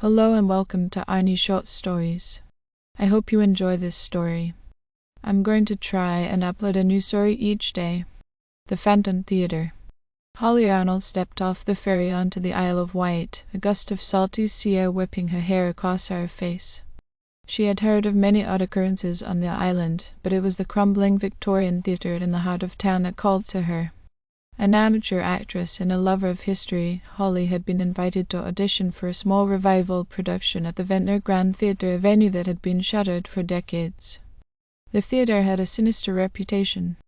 Hello and welcome to Arnie Short Stories. I hope you enjoy this story. I'm going to try and upload a new story each day. The Phantom Theatre. Holly Arnold stepped off the ferry onto the Isle of Wight, a gust of salty sea air whipping her hair across her face. She had heard of many odd occurrences on the island, but it was the crumbling Victorian theatre in the heart of town that called to her. An amateur actress and a lover of history, Holly had been invited to audition for a small revival production at the Ventnor Grand Theatre, a venue that had been shuttered for decades. The theatre had a sinister reputation.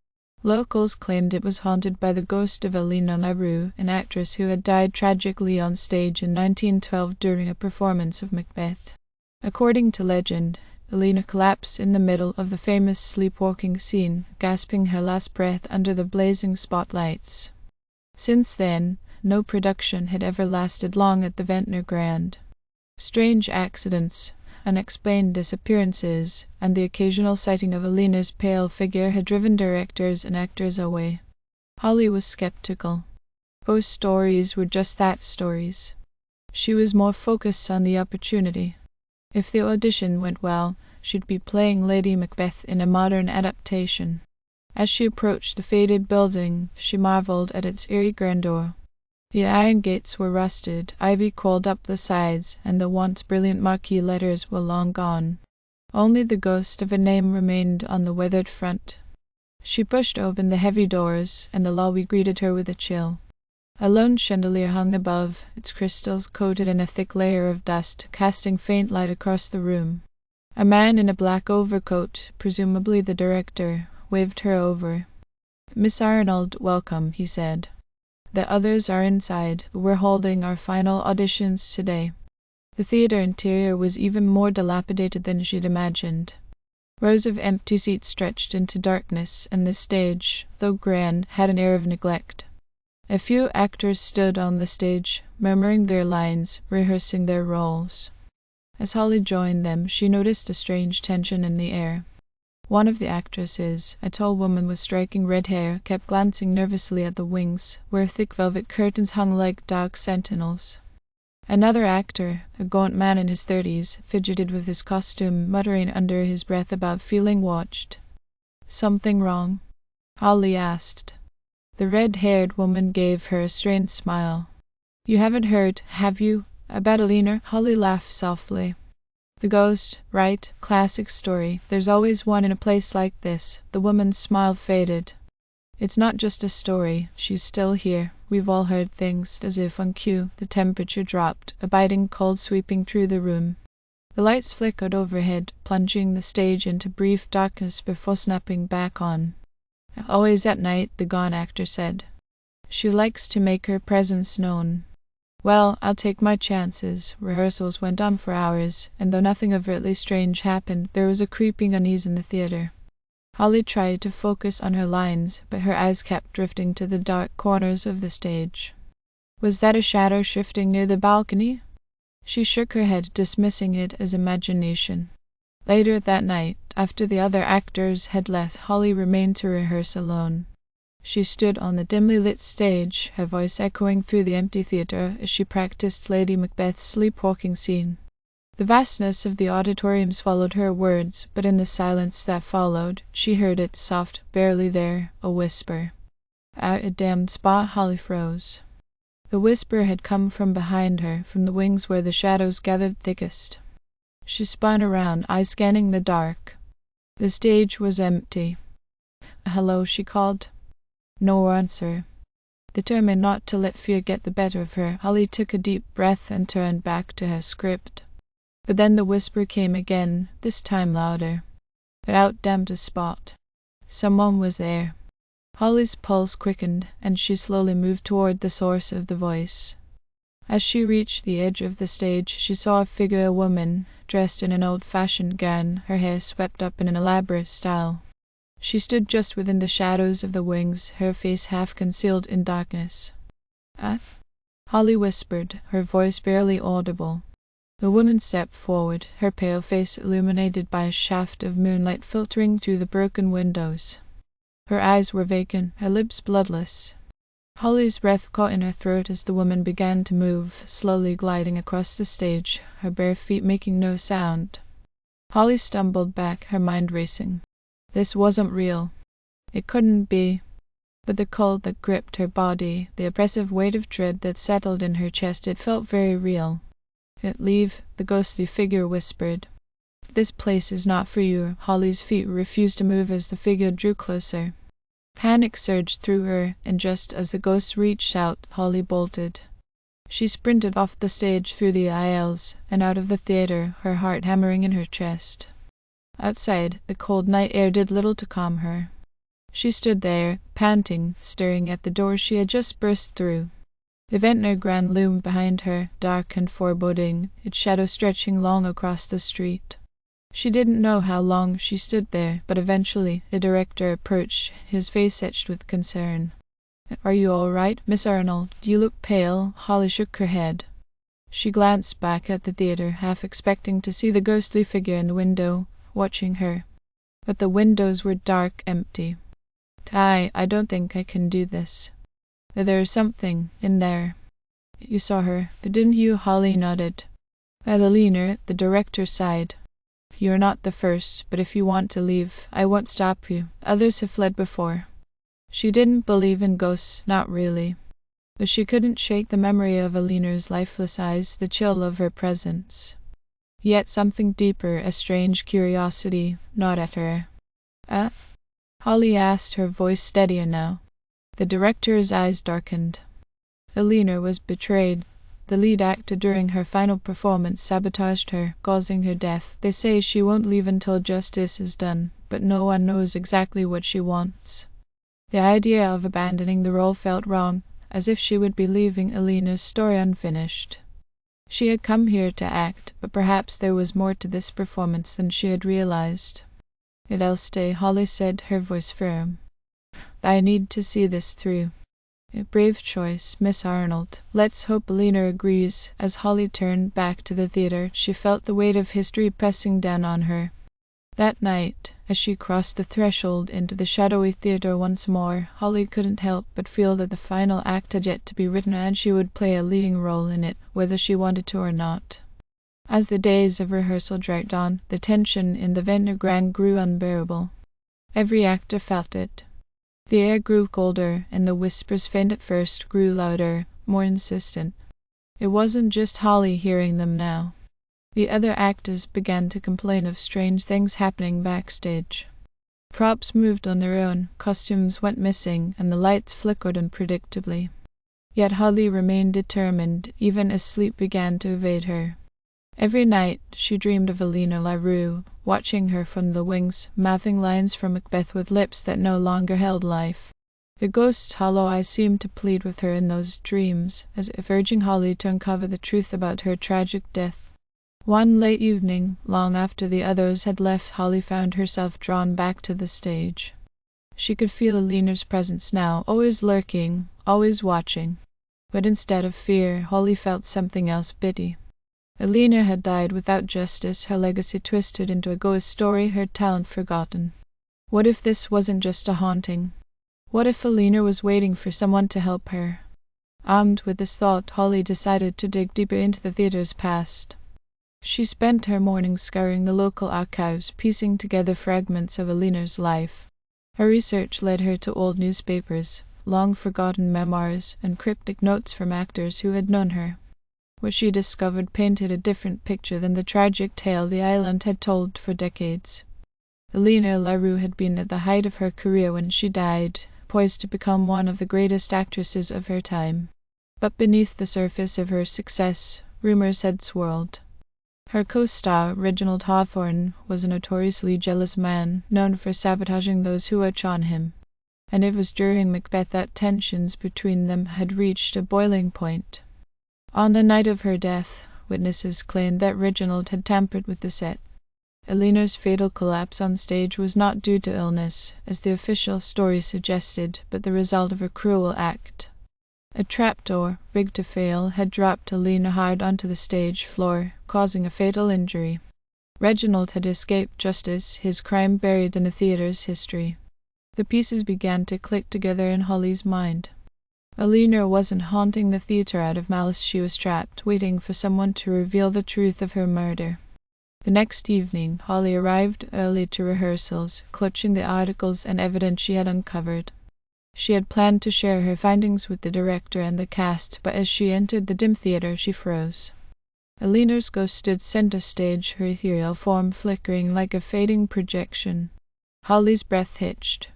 Locals claimed it was haunted by the ghost of Elena LaRue, an actress who had died tragically on stage in 1912 during a performance of Macbeth. According to legend, Elena collapsed in the middle of the famous sleepwalking scene, gasping her last breath under the blazing spotlights. Since then, no production had ever lasted long at the Ventnor Grand. Strange accidents, unexplained disappearances, and the occasional sighting of Elena's pale figure had driven directors and actors away. Holly was skeptical. Both stories were just that, stories. She was more focused on the opportunity. If the audition went well, she'd be playing Lady Macbeth in a modern adaptation. As she approached the faded building, she marveled at its eerie grandeur. The iron gates were rusted, ivy crawled up the sides, and the once brilliant marquee letters were long gone. Only the ghost of a name remained on the weathered front. She pushed open the heavy doors, and the lobby greeted her with a chill. A lone chandelier hung above, its crystals coated in a thick layer of dust, casting faint light across the room. A man in a black overcoat, presumably the director, waved her over. "Miss Arnold, welcome," he said. "The others are inside, but we're holding our final auditions today." The theatre interior was even more dilapidated than she'd imagined. Rows of empty seats stretched into darkness, and the stage, though grand, had an air of neglect. A few actors stood on the stage, murmuring their lines, rehearsing their roles. As Holly joined them, she noticed a strange tension in the air. One of the actresses, a tall woman with striking red hair, kept glancing nervously at the wings, where thick velvet curtains hung like dark sentinels. Another actor, a gaunt man in his 30s, fidgeted with his costume, muttering under his breath about feeling watched. "Something wrong?" Holly asked. The red-haired woman gave her a strained smile. "You haven't heard, have you, about Elena?" Holly laughed softly. "The ghost, right? Classic story. There's always one in a place like this." The woman's smile faded. "It's not just a story. She's still here. We've all heard things." As if on cue, the temperature dropped, a biting cold sweeping through the room. The lights flickered overhead, plunging the stage into brief darkness before snapping back on. "Always at night," the gaunt actor said. "She likes to make her presence known." "Well, I'll take my chances." Rehearsals went on for hours, and though nothing overtly strange happened, there was a creeping unease in the theatre. Holly tried to focus on her lines, but her eyes kept drifting to the dark corners of the stage. Was that a shadow shifting near the balcony? She shook her head, dismissing it as imagination. Later that night, after the other actors had left, Holly remained to rehearse alone. She stood on the dimly lit stage, her voice echoing through the empty theatre as she practiced Lady Macbeth's sleepwalking scene. The vastness of the auditorium swallowed her words, but in the silence that followed, she heard it, soft, barely there, a whisper. "Out a damned spot." Holly froze. The whisper had come from behind her, from the wings where the shadows gathered thickest. She spun around, eyes scanning the dark. The stage was empty. "Hello," she called. No answer. Determined not to let fear get the better of her, Holly took a deep breath and turned back to her script. But then the whisper came again, this time louder. "Out damned a spot." Someone was there. Holly's pulse quickened, and she slowly moved toward the source of the voice. As she reached the edge of the stage, she saw a figure, a woman, dressed in an old-fashioned gown, her hair swept up in an elaborate style. She stood just within the shadows of the wings, her face half concealed in darkness. "Ah?" Holly whispered, her voice barely audible. The woman stepped forward, her pale face illuminated by a shaft of moonlight filtering through the broken windows. Her eyes were vacant, her lips bloodless. Holly's breath caught in her throat as the woman began to move, slowly gliding across the stage, her bare feet making no sound. Holly stumbled back, her mind racing. This wasn't real. It couldn't be. But the cold that gripped her body, the oppressive weight of dread that settled in her chest, it felt very real. "Leave," the ghostly figure whispered. "This place is not for you." Holly's feet refused to move as the figure drew closer. Panic surged through her, and just as the ghost reached out, Holly bolted. She sprinted off the stage, through the aisles, and out of the theater, her heart hammering in her chest. Outside, the cold night air did little to calm her. She stood there, panting, staring at the door she had just burst through. The Ventnor Grand loomed behind her, dark and foreboding, its shadow stretching long across the street. She didn't know how long she stood there, but eventually a director approached, his face etched with concern. "Are you all right, Miss Arnold? You look pale." Holly shook her head. She glanced back at the theater, half expecting to see the ghostly figure in the window, watching her. But the windows were dark, empty. I don't think I can do this. There's something in there." "You saw her, didn't you?" Holly nodded. Adelina, the director, sighed. "You're not the first, but if you want to leave, I won't stop you. Others have fled before." She didn't believe in ghosts, not really. But she couldn't shake the memory of Alina's lifeless eyes, the chill of her presence. Yet something deeper, a strange curiosity, gnawed at her. Holly asked, her voice steadier now. The director's eyes darkened. Alina was betrayed. The lead actor during her final performance sabotaged her, causing her death. They say she won't leave until justice is done, but no one knows exactly what she wants. The idea of abandoning the role felt wrong, as if she would be leaving Alina's story unfinished. She had come here to act, but perhaps there was more to this performance than she had realized. "I'll stay," Holly said, her voice firm. "I need to see this through." "A brave choice, Miss Arnold. Let's hope Alina agrees." As Holly turned back to the theater, she felt the weight of history pressing down on her. That night, as she crossed the threshold into the shadowy theater once more, Holly couldn't help but feel that the final act had yet to be written, and she would play a leading role in it, whether she wanted to or not. As the days of rehearsal dragged on, the tension in the Ventnor Grand grew unbearable. Every actor felt it. The air grew colder, and the whispers, faint at first, grew louder, more insistent. It wasn't just Holly hearing them now. The other actors began to complain of strange things happening backstage. Props moved on their own, costumes went missing, and the lights flickered unpredictably. Yet Holly remained determined, even as sleep began to evade her. Every night she dreamed of Alina LaRue, watching her from the wings, mouthing lines from Macbeth with lips that no longer held life. The ghost's hollow eyes seemed to plead with her in those dreams, as if urging Holly to uncover the truth about her tragic death. One late evening, long after the others had left, Holly found herself drawn back to the stage. She could feel Alina's presence now, always lurking, always watching. But instead of fear, Holly felt something else, pity. Alina had died without justice, her legacy twisted into a ghost story, her talent forgotten. What if this wasn't just a haunting? What if Alina was waiting for someone to help her? Armed with this thought, Holly decided to dig deeper into the theater's past. She spent her mornings scouring the local archives, piecing together fragments of Alina's life. Her research led her to old newspapers, long-forgotten memoirs, and cryptic notes from actors who had known her. What she discovered painted a different picture than the tragic tale the island had told for decades. Alina LaRue had been at the height of her career when she died, poised to become one of the greatest actresses of her time. But beneath the surface of her success, rumors had swirled. Her co-star, Reginald Hawthorne, was a notoriously jealous man, known for sabotaging those who outshone him. And it was during Macbeth that tensions between them had reached a boiling point. On the night of her death, witnesses claimed that Reginald had tampered with the set. Alina's fatal collapse on stage was not due to illness, as the official story suggested, but the result of a cruel act. A trapdoor, rigged to fail, had dropped Alina hard onto the stage floor, causing a fatal injury. Reginald had escaped justice, his crime buried in the theater's history. The pieces began to click together in Holly's mind. Alina wasn't haunting the theater out of malice. She was trapped, waiting for someone to reveal the truth of her murder. The next evening, Holly arrived early to rehearsals, clutching the articles and evidence she had uncovered. She had planned to share her findings with the director and the cast, but as she entered the dim theater, she froze. Alina's ghost stood center stage, her ethereal form flickering like a fading projection. Holly's breath hitched.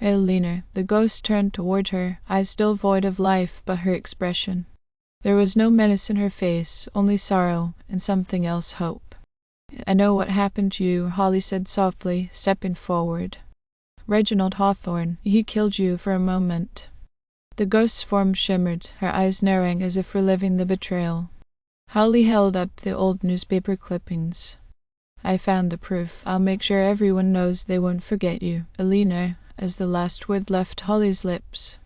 Alina, the ghost turned toward her, eyes still void of life but her expression. There was no menace in her face, only sorrow, and something else, hope. "I know what happened to you," Holly said softly, stepping forward. "Reginald Hawthorne, he killed you for a moment." The ghost's form shimmered, her eyes narrowing as if reliving the betrayal. Holly held up the old newspaper clippings. "I found the proof. I'll make sure everyone knows they won't forget you, Alina," as the last word left Holly's lips.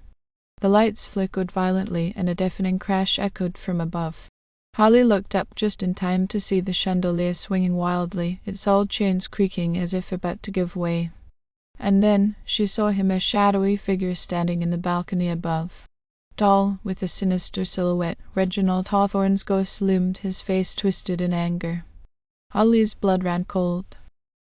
The lights flickered violently and a deafening crash echoed from above. Holly looked up just in time to see the chandelier swinging wildly, its old chains creaking as if about to give way. And then she saw him, a shadowy figure standing in the balcony above. Tall, with a sinister silhouette, Reginald Hawthorne's ghost loomed, his face twisted in anger. Holly's blood ran cold.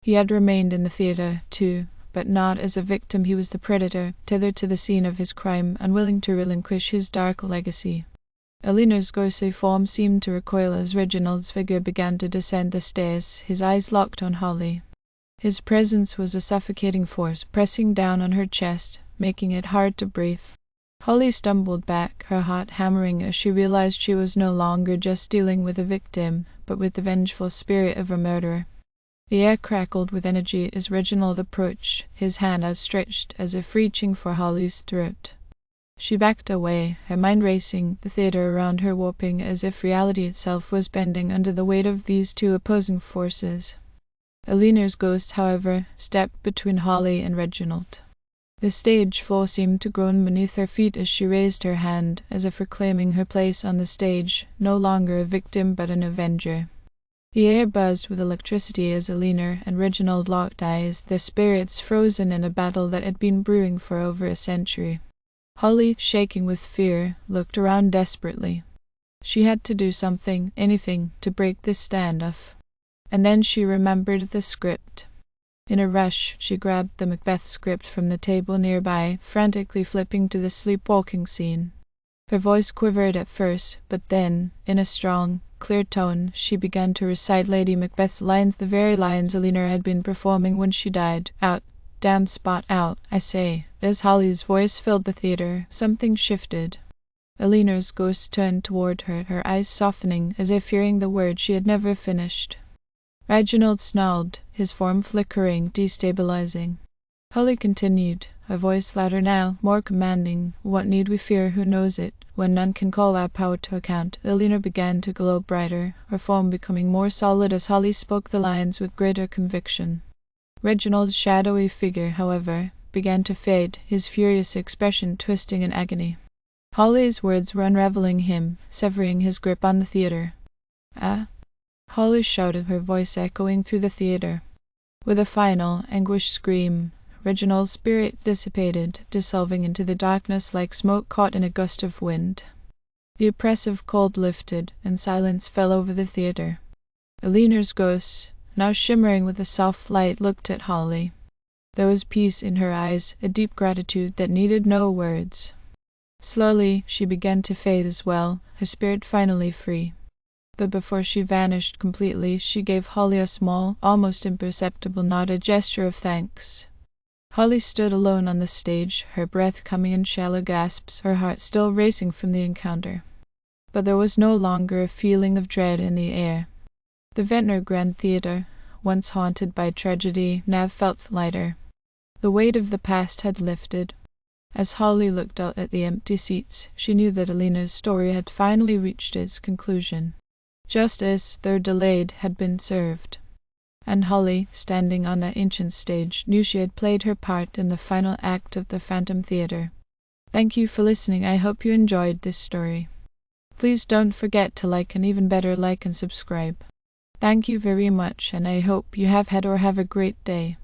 He had remained in the theater, too, but not as a victim. He was the predator, tethered to the scene of his crime, unwilling to relinquish his dark legacy. Alina's ghostly form seemed to recoil as Reginald's figure began to descend the stairs, his eyes locked on Holly. His presence was a suffocating force, pressing down on her chest, making it hard to breathe. Holly stumbled back, her heart hammering as she realized she was no longer just dealing with a victim, but with the vengeful spirit of a murderer. The air crackled with energy as Reginald approached, his hand outstretched as if reaching for Holly's throat. She backed away, her mind racing, the theater around her warping as if reality itself was bending under the weight of these two opposing forces. Alina's ghost, however, stepped between Holly and Reginald. The stage floor seemed to groan beneath her feet as she raised her hand, as if reclaiming her place on the stage, no longer a victim but an avenger. The air buzzed with electricity as Alina and Reginald locked eyes, their spirits frozen in a battle that had been brewing for over a century. Holly, shaking with fear, looked around desperately. She had to do something, anything, to break this standoff. And then she remembered the script. In a rush, she grabbed the Macbeth script from the table nearby, frantically flipping to the sleepwalking scene. Her voice quivered at first, but then, in a strong, clear tone, she began to recite Lady Macbeth's lines, the very lines Alina had been performing when she died. "Out, damned spot, out, I say." As Holly's voice filled the theater, something shifted. Alina's ghost turned toward her, her eyes softening as if hearing the words she had never finished. Reginald snarled, his form flickering, destabilizing. Holly continued, her voice louder now, more commanding. "What need we fear? Who knows it? When none can call our power to account." Alina began to glow brighter, her form becoming more solid as Holly spoke the lines with greater conviction. Reginald's shadowy figure, however, began to fade, his furious expression twisting in agony. Holly's words were unraveling him, severing his grip on the theater. "Ah!" Holly shouted, her voice echoing through the theater. With a final, anguished scream, Reginald's spirit dissipated, dissolving into the darkness like smoke caught in a gust of wind. The oppressive cold lifted, and silence fell over the theater. Alina's ghost, now shimmering with a soft light, looked at Holly. There was peace in her eyes, a deep gratitude that needed no words. Slowly, she began to fade as well, her spirit finally free. But before she vanished completely, she gave Holly a small, almost imperceptible nod, a gesture of thanks. Holly stood alone on the stage, her breath coming in shallow gasps, her heart still racing from the encounter. But there was no longer a feeling of dread in the air. The Ventnor Grand Theatre, once haunted by tragedy, now felt lighter. The weight of the past had lifted. As Holly looked out at the empty seats, she knew that Alina's story had finally reached its conclusion. Justice, though delayed, had been served. And Holly, standing on that ancient stage, knew she had played her part in the final act of the Phantom Theatre. Thank you for listening. I hope you enjoyed this story. Please don't forget to like, and even better, like and subscribe. Thank you very much, and I hope you have had or have a great day.